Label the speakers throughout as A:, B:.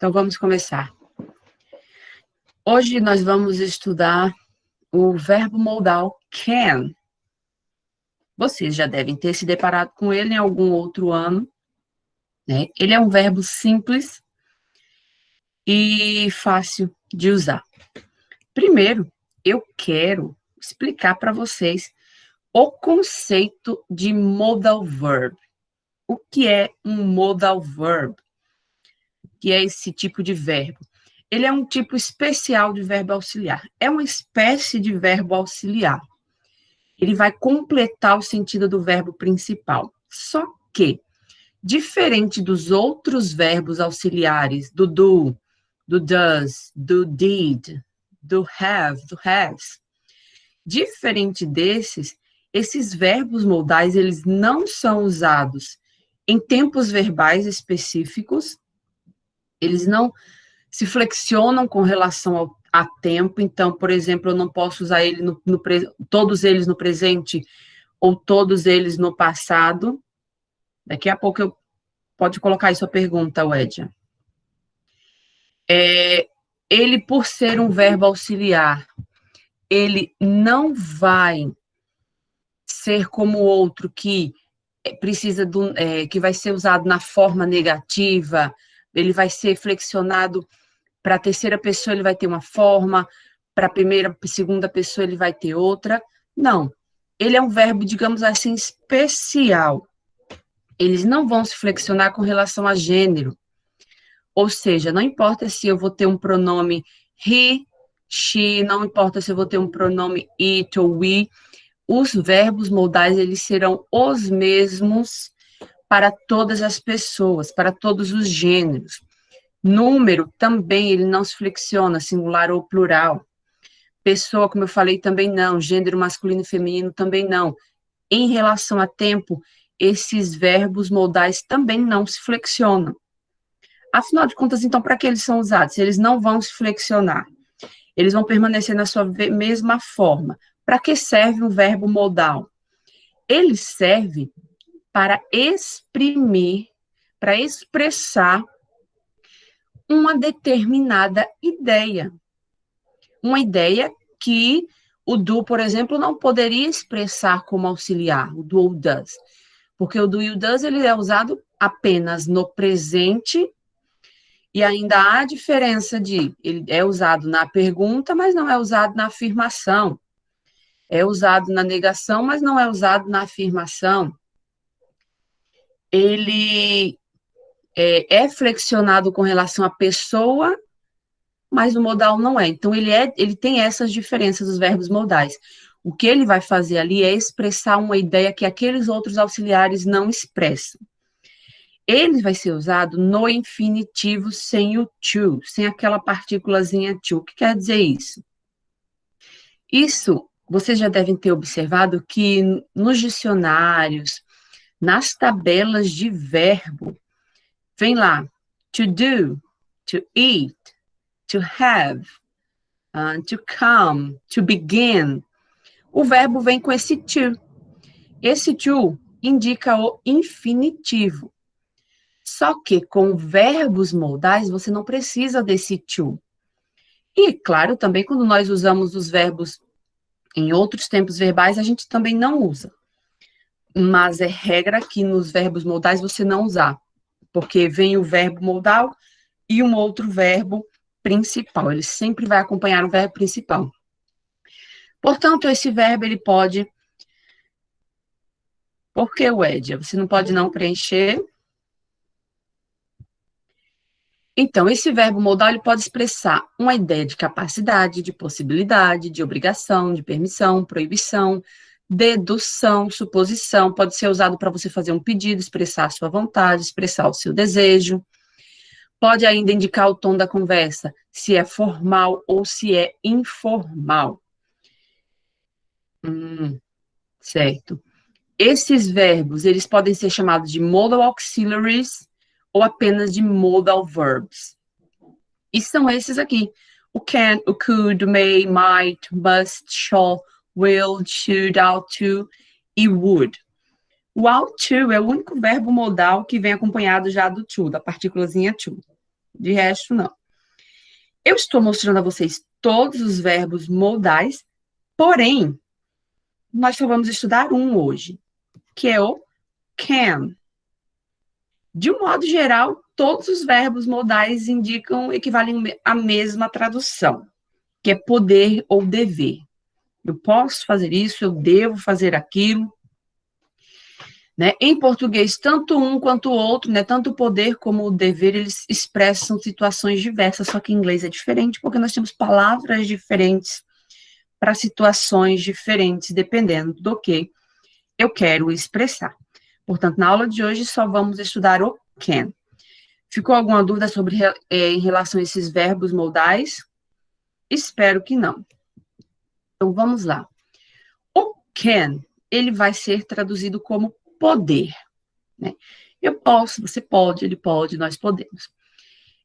A: Então, vamos começar. Hoje nós vamos estudar o verbo modal can. Vocês já devem ter se deparado com ele em algum outro ano, né? Ele é um verbo simples e fácil de usar. Primeiro, eu quero explicar para vocês o conceito de modal verb. O que é um modal verb? O que é esse tipo de verbo? Ele é um tipo especial de verbo auxiliar. É uma espécie de verbo auxiliar. Ele vai completar o sentido do verbo principal. Só que, diferente dos outros verbos auxiliares, do do does, do did, do have, do has, diferente desses, esses verbos modais, eles não são usados em tempos verbais específicos, eles não se flexionam com relação a tempo. Então, por exemplo, eu não posso usar ele todos eles no presente ou todos eles no passado. Daqui a pouco eu pode colocar aí sua pergunta, Wedja. Ele, por ser um verbo auxiliar, ele não vai ser como o outro que precisa que vai ser usado na forma negativa. Ele vai ser flexionado para a terceira pessoa, ele vai ter uma forma, para a primeira, segunda pessoa, ele vai ter outra. Não. Ele é um verbo, digamos assim, especial. Eles não vão se flexionar com relação a gênero. Ou seja, não importa se eu vou ter um pronome he, she, não importa se eu vou ter um pronome it ou we, os verbos modais, eles serão os mesmos para todas as pessoas, para todos os gêneros. Número também, ele não se flexiona, singular ou plural. Pessoa, como eu falei, também não. Gênero masculino e feminino também não. Em relação a tempo, esses verbos modais também não se flexionam. Afinal de contas, então, para que eles são usados? Eles não vão se flexionar. Eles vão permanecer na sua mesma forma. Para que serve um verbo modal? Ele serve para exprimir, para expressar uma determinada ideia. Uma ideia que o do, por exemplo, não poderia expressar como auxiliar, o do ou does. Porque o do e o does, ele é usado apenas no presente, e ainda há diferença ele é usado na pergunta, mas não é usado na afirmação. É usado na negação, mas não é usado na afirmação. Ele é flexionado com relação à pessoa, mas o modal não é. Então, ele tem essas diferenças dos verbos modais. O que ele vai fazer ali é expressar uma ideia que aqueles outros auxiliares não expressam. Ele vai ser usado no infinitivo sem o to, sem aquela partículazinha to. O que quer dizer isso? Isso, vocês já devem ter observado que nos dicionários, nas tabelas de verbo, vem lá, to do, to eat, to have, to come, to begin. O verbo vem com esse to. Esse to indica o infinitivo. Só que com verbos modais, você não precisa desse to. E, claro, também quando nós usamos os verbos em outros tempos verbais, a gente também não usa. Mas é regra que nos verbos modais você não usar, porque vem o verbo modal e um outro verbo principal. Ele sempre vai acompanhar o verbo principal. Portanto, esse verbo, ele pode... Por que, Wedja? Você não pode não preencher? Então, esse verbo modal, ele pode expressar uma ideia de capacidade, de possibilidade, de obrigação, de permissão, proibição, dedução, suposição. Pode ser usado para você fazer um pedido, expressar a sua vontade, expressar o seu desejo. Pode ainda indicar o tom da conversa, se é formal ou se é informal. Certo. Esses verbos, eles podem ser chamados de modal auxiliaries ou apenas de modal verbs. E são esses aqui. O can, o could, o may, might, must, shall, will, should, ought to e would. O ought to é o único verbo modal que vem acompanhado já do to, da partículazinha to. De resto, não. Eu estou mostrando a vocês todos os verbos modais, porém, nós só vamos estudar um hoje, que é o can. De um modo geral, todos os verbos modais equivalem à mesma tradução, que é poder ou dever. Eu posso fazer isso, eu devo fazer aquilo. Né? Em português, tanto um quanto o outro, né? Tanto o poder como o dever, eles expressam situações diversas, só que em inglês é diferente, porque nós temos palavras diferentes para situações diferentes, dependendo do que eu quero expressar. Portanto, na aula de hoje, só vamos estudar o can. Ficou alguma dúvida sobre em relação a esses verbos modais? Espero que não. Então, vamos lá. O can, ele vai ser traduzido como poder. Né? Eu posso, você pode, ele pode, nós podemos.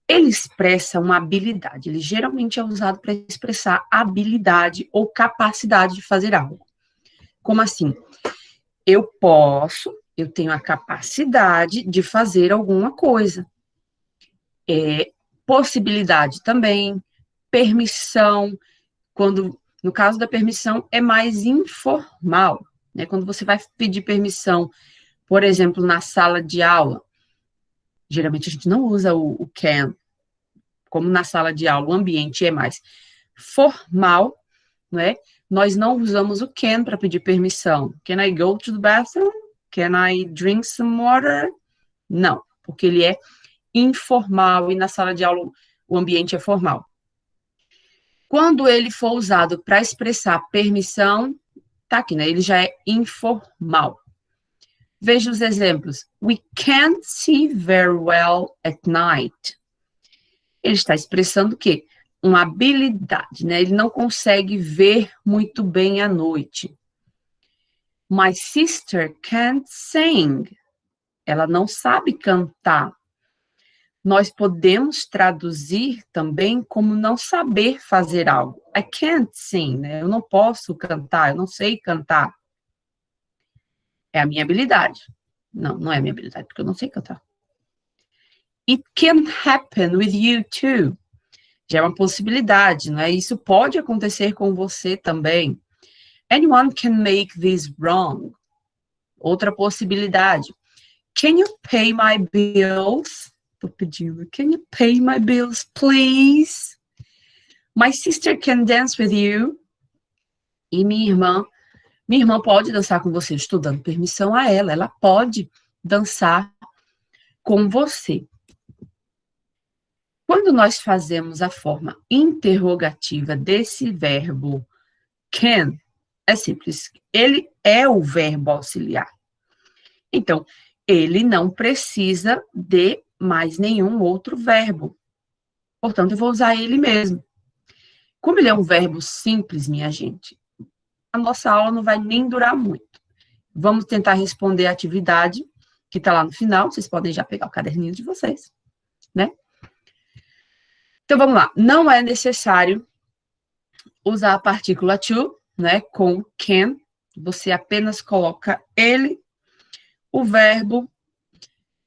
A: Ele expressa uma habilidade. Ele geralmente é usado para expressar habilidade ou capacidade de fazer algo. Como assim? Eu posso, eu tenho a capacidade de fazer alguma coisa. Possibilidade também, permissão, quando, no caso da permissão, é mais informal, né? Quando você vai pedir permissão, por exemplo, na sala de aula, geralmente a gente não usa o can, como na sala de aula, o ambiente é mais formal, não é? Nós não usamos o can para pedir permissão. Can I go to the bathroom? Can I drink some water? Não, porque ele é informal e na sala de aula o ambiente é formal. Quando ele for usado para expressar permissão, tá aqui, né? Ele já é informal. Veja os exemplos. We can't see very well at night. Ele está expressando o quê? Uma habilidade, né? Ele não consegue ver muito bem à noite. My sister can't sing. Ela não sabe cantar. Nós podemos traduzir também como não saber fazer algo. I can't sing, né? Eu não posso cantar, eu não sei cantar. É a minha habilidade. Não, não é a minha habilidade, porque eu não sei cantar. It can happen with you too. Já é uma possibilidade, não é? Isso pode acontecer com você também. Anyone can make this wrong. Outra possibilidade. Can you pay my bills? Tô pedindo. Can you pay my bills, please? My sister can dance with you. E minha irmã pode dançar com você. Estou dando permissão a ela. Ela pode dançar com você. Quando nós fazemos a forma interrogativa desse verbo can, é simples. Ele é o verbo auxiliar. Então, ele não precisa de mais nenhum outro verbo. Portanto, eu vou usar ele mesmo. Como ele é um verbo simples, minha gente, a nossa aula não vai nem durar muito. Vamos tentar responder a atividade que está lá no final. Vocês podem já pegar o caderninho de vocês, né? Então, vamos lá. Não é necessário usar a partícula to, né, com can. Você apenas coloca ele, o verbo,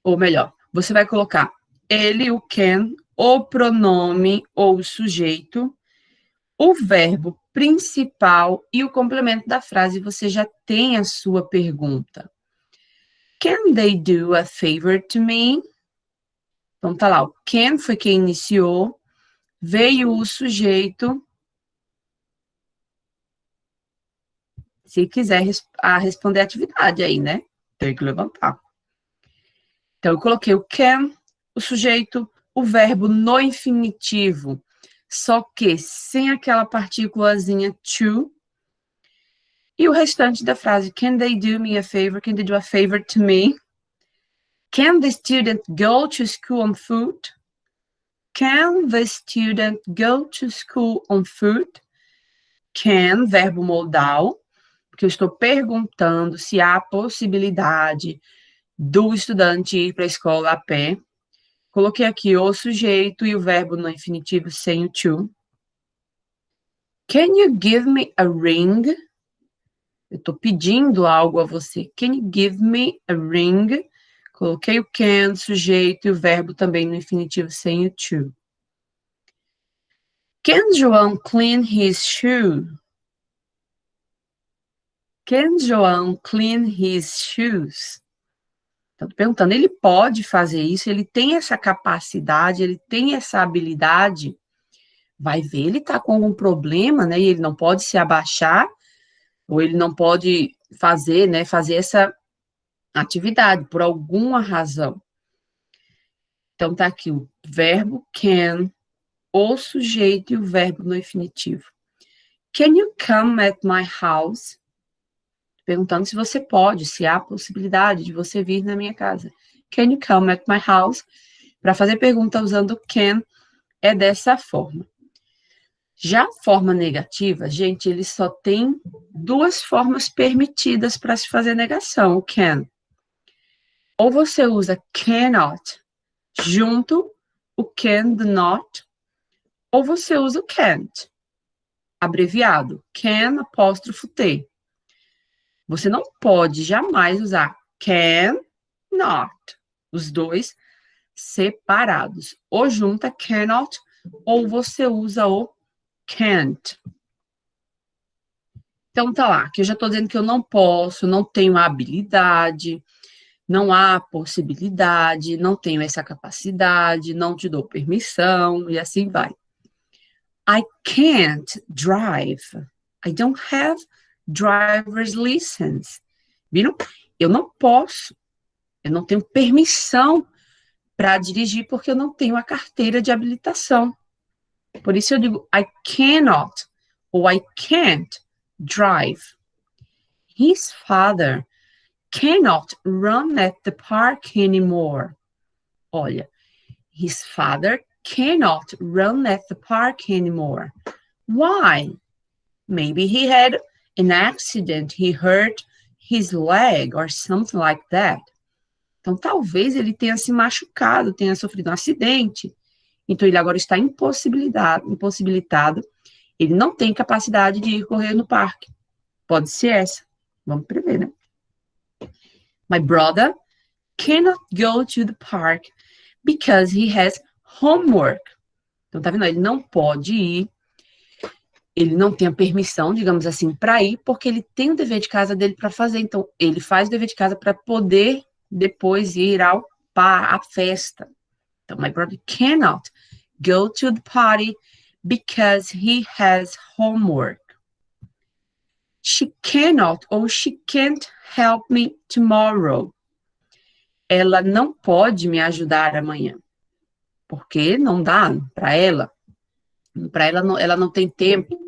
A: ou melhor, você vai colocar ele, o can, o pronome ou o sujeito, o verbo principal e o complemento da frase. Você já tem a sua pergunta. Can they do a favor to me? Então, tá lá, o can foi quem iniciou, veio o sujeito. Se quiser responder a atividade aí, né? Tem que levantar. Então, eu coloquei o can, o sujeito, o verbo no infinitivo, só que sem aquela partículazinha to, e o restante da frase, can they do me a favor? Can they do a favor to me? Can the student go to school on foot? Can the student go to school on foot? Can, verbo modal, porque eu estou perguntando se há possibilidade do estudante ir para a escola a pé. Coloquei aqui o sujeito e o verbo no infinitivo sem o to. Can you give me a ring? Eu estou pedindo algo a você. Can you give me a ring? Coloquei o can, sujeito e o verbo também no infinitivo sem o to. Can João clean his shoe? Can João clean his shoes? Estou perguntando, ele pode fazer isso? Ele tem essa capacidade? Ele tem essa habilidade? Vai ver, ele está com algum problema, né? E ele não pode se abaixar, ou ele não pode fazer, né? Fazer essa atividade por alguma razão. Então, tá aqui o verbo can, o sujeito e o verbo no infinitivo. Can you come at my house? Perguntando se você pode, se há possibilidade de você vir na minha casa. Can you come at my house? Para fazer pergunta usando can, é dessa forma. Já a forma negativa, gente, ele só tem duas formas permitidas para se fazer negação, o can. Ou você usa cannot junto o can do not, ou você usa o can't, abreviado, can apóstrofo T. Você não pode jamais usar can, not, os dois separados. Ou junta cannot, ou você usa o can't. Então tá lá, que eu já tô dizendo que eu não posso, não tenho a habilidade, não há possibilidade, não tenho essa capacidade, não te dou permissão, e assim vai. I can't drive. I don't have driver's license. Viram? Eu não posso. Eu não tenho permissão para dirigir porque eu não tenho a carteira de habilitação. Por isso eu digo I cannot ou I can't drive. His father cannot run at the park anymore. Olha, his father cannot run at the park anymore. Why? Maybe he had an accident, he hurt his leg or something like that. Então, talvez ele tenha se machucado, tenha sofrido um acidente. Então, ele agora está impossibilitado. Ele não tem capacidade de ir correr no parque. Pode ser essa. Vamos prever, né? My brother cannot go to the park because he has homework. Então, tá vendo? Ele não pode ir. Ele não tem a permissão, digamos assim, para ir, porque ele tem o dever de casa dele para fazer. Então, ele faz o dever de casa para poder depois ir à festa. Então, my brother cannot go to the party because he has homework. She cannot or she can't help me tomorrow. Ela não pode me ajudar amanhã. Porque não dá para ela. Para ela não tem tempo.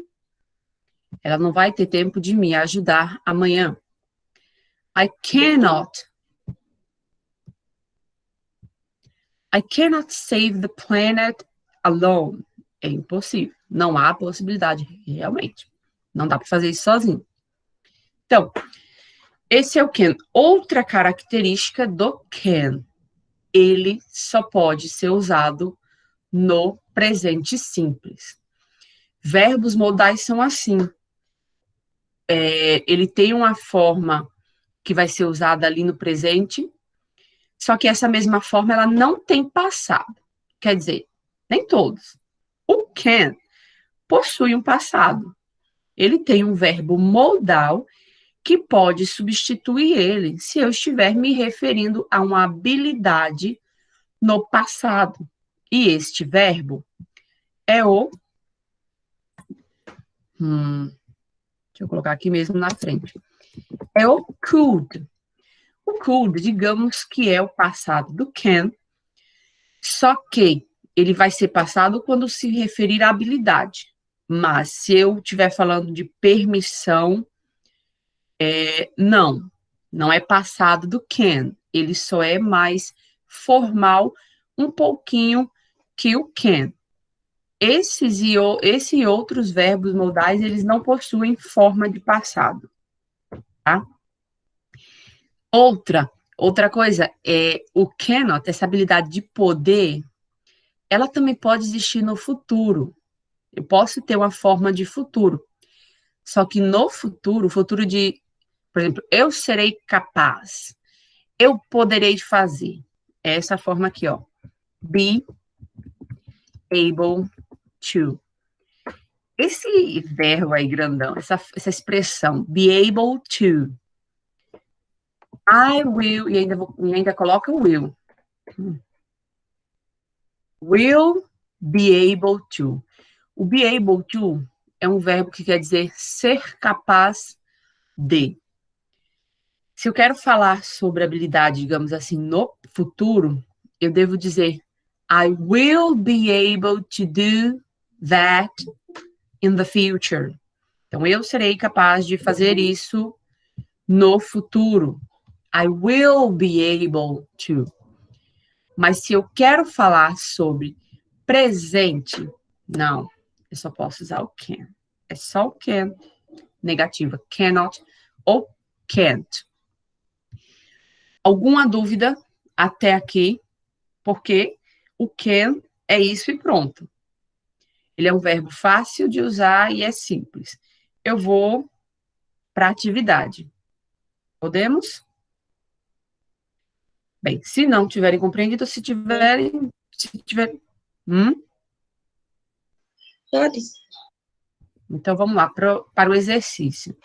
A: Ela não vai ter tempo de me ajudar amanhã. I cannot save the planet alone. É impossível. Não há possibilidade, realmente. Não dá para fazer isso sozinho. Então, esse é o can. Outra característica do can. Ele só pode ser usado no presente simples. Verbos modais são assim. Ele tem uma forma que vai ser usada ali no presente, só que essa mesma forma ela não tem passado. Quer dizer, nem todos. O can possui um passado. Ele tem um verbo modal que pode substituir ele se eu estiver me referindo a uma habilidade no passado. E este verbo é o... deixa eu colocar aqui mesmo na frente. É o could. O could, digamos que é o passado do can, só que ele vai ser passado quando se referir à habilidade. Mas se eu estiver falando de permissão, não é passado do can. Ele só é mais formal um pouquinho que o can. Esse e outros verbos modais, eles não possuem forma de passado. Tá? Outra coisa, o cannot, essa habilidade de poder, ela também pode existir no futuro. Eu posso ter uma forma de futuro. Só que no futuro, por exemplo, eu serei capaz, eu poderei fazer. É essa forma aqui, ó. Be able to. Esse verbo aí grandão, essa expressão, be able to. I will, e ainda coloca o will. Will be able to. O be able to é um verbo que quer dizer ser capaz de. Se eu quero falar sobre habilidade, digamos assim, no futuro, eu devo dizer I will be able to do that in the future. Então, eu serei capaz de fazer isso no futuro. I will be able to. Mas se eu quero falar sobre presente, não. Eu só posso usar o can. É só o can. Negativa. Cannot ou can't. Alguma dúvida até aqui? Porque o can é isso e pronto. Ele é um verbo fácil de usar e é simples. Eu vou para a atividade. Podemos? Bem, se não tiverem compreendido, se tiverem...
B: Pode.
A: Então, vamos lá para o exercício.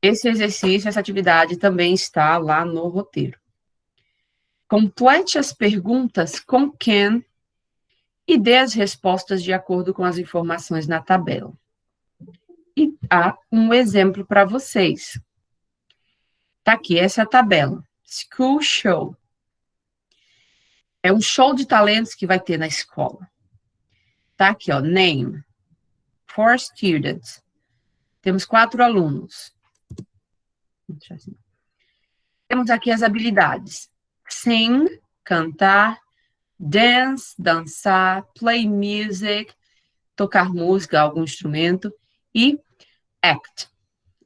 A: Esse exercício, essa atividade também está lá no roteiro. Complete as perguntas com can e dê as respostas de acordo com as informações na tabela. E há um exemplo para vocês. Tá aqui, essa é a tabela. School Show. É um show de talentos que vai ter na escola. Tá aqui, ó, name. 4 students. Temos 4 alunos. Temos aqui as habilidades. Sing, cantar, dance, dançar, play music, tocar música, algum instrumento, e act,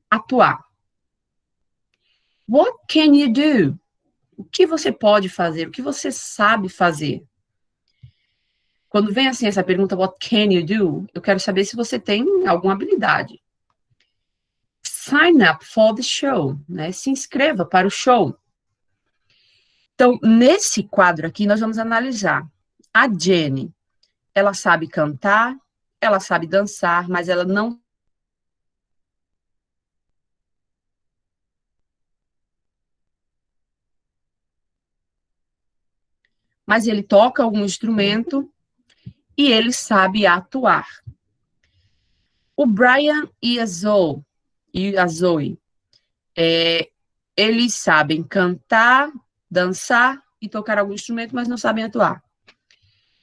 A: atuar. What can you do? O que você pode fazer? O que você sabe fazer? Quando vem assim essa pergunta, what can you do? Eu quero saber se você tem alguma habilidade. Sign up for the show, né? Se inscreva para o show. Então, nesse quadro aqui, nós vamos analisar. A Jenny, ela sabe cantar, ela sabe dançar, mas ela não... Mas ele toca algum instrumento e ele sabe atuar. O Brian e a Zoe, eles sabem cantar, dançar e tocar algum instrumento, mas não sabem atuar.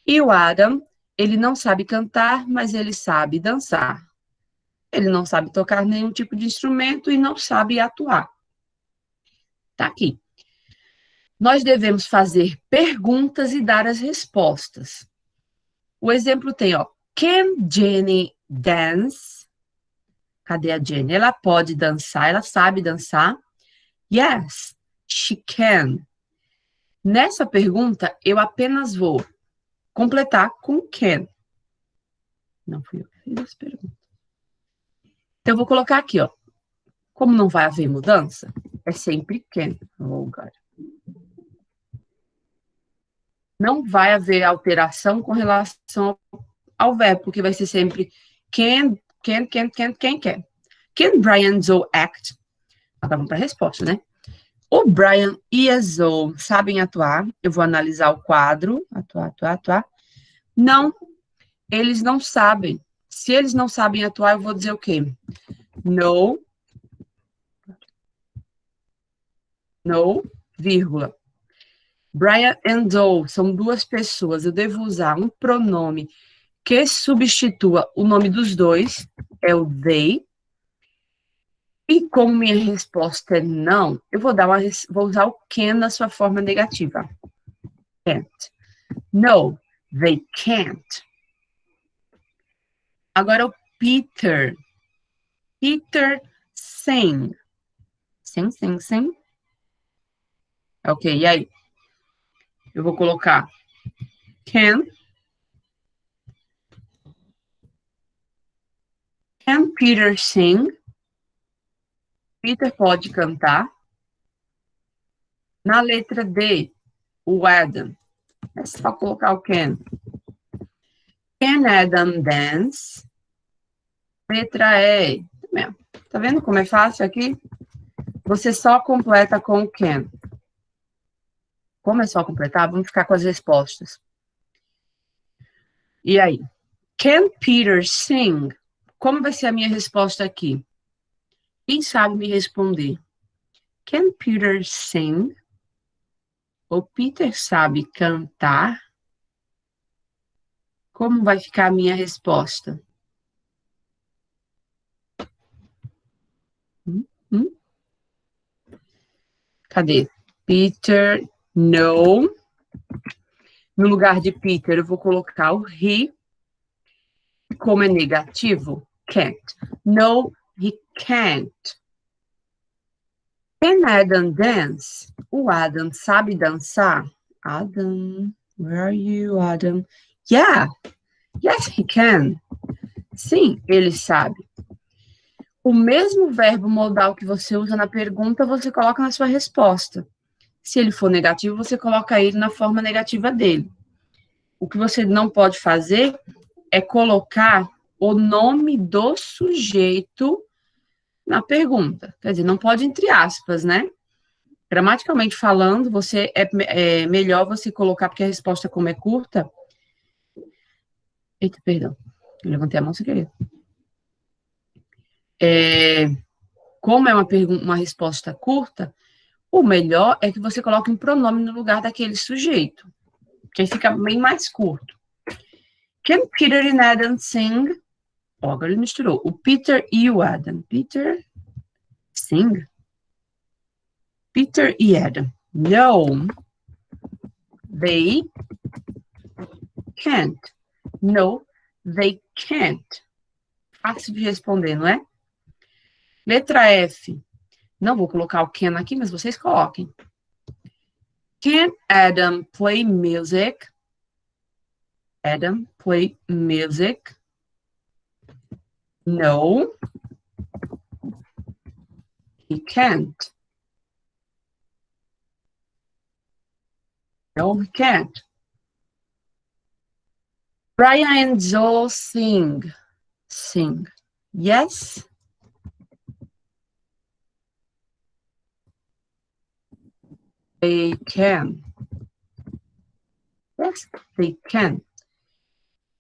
A: E o Adam, ele não sabe cantar, mas ele sabe dançar. Ele não sabe tocar nenhum tipo de instrumento e não sabe atuar. Tá aqui. Nós devemos fazer perguntas e dar as respostas. O exemplo tem, ó, can Jenny dance? Cadê a Jenny? Ela pode dançar, ela sabe dançar? Yes, she can. Nessa pergunta, eu apenas vou completar com can. Não fui eu que fiz essa pergunta. Então, eu vou colocar aqui, ó. Como não vai haver mudança, é sempre can. Oh, God. Não vai haver alteração com relação ao verbo, porque vai ser sempre can. Can Brian Zoe act? Agora vamos para a resposta, né? O Brian e a Zoe sabem atuar. Eu vou analisar o quadro. Atuar. Não, eles não sabem. Se eles não sabem atuar, eu vou dizer o quê? No, vírgula. Brian and Zoe são 2 pessoas. Eu devo usar um pronome que substitua o nome dos dois, é o they. E como minha resposta é não, eu vou usar o can na sua forma negativa. Can't. No, they can't. Agora o Peter. Peter sing. Sing. Ok, e aí? Eu vou colocar can Peter sing? Peter pode cantar. Na letra D, o Adam. É só colocar o can. Can Adam dance? Letra E. Tá vendo como é fácil aqui? Você só completa com o can. Como é só completar, vamos ficar com as respostas. E aí? Can Peter sing? Como vai ser a minha resposta aqui? Quem sabe me responder? Can Peter sing? O Peter sabe cantar? Como vai ficar a minha resposta? Hum? Cadê? Peter, no. No lugar de Peter, eu vou colocar o he. Como é negativo, can't. No, he can't. Can Adam dance? O Adam sabe dançar? Adam, where are you, Adam? Yeah, yes, he can. Sim, ele sabe. O mesmo verbo modal que você usa na pergunta, você coloca na sua resposta. Se ele for negativo, você coloca ele na forma negativa dele. O que você não pode fazer é colocar o nome do sujeito na pergunta. Quer dizer, não pode entre aspas, né? Gramaticalmente falando, você é melhor você colocar, porque a resposta, como é curta... Eita, perdão. Eu levantei a mão sem querer. Como é uma resposta curta, o melhor é que você coloque um pronome no lugar daquele sujeito, que aí fica bem mais curto. Can Peter and Adam sing? Oh, agora ele misturou. O Peter e o Adam. Peter sing? Peter e Adam. No, they can't. No, they can't. Fácil de responder, não é? Letra F. Não vou colocar o can aqui, mas vocês coloquem. Can Adam play music? Adam play music? No, he can't. No, he can't. Brian and Joel sing. Sing. Yes. They can. Yes, they can.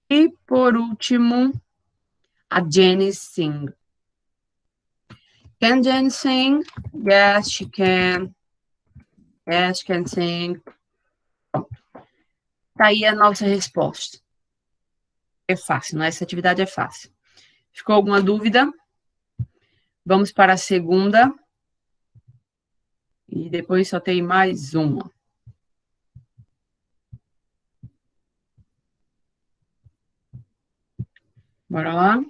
A: E por último, a Jenny sing. Can Jenny sing? Yes, she can. Yes, she can sing. Tá aí a nossa resposta. É fácil, não é? Essa atividade é fácil. Ficou alguma dúvida? Vamos para a segunda. E depois só tem mais uma. Bora lá.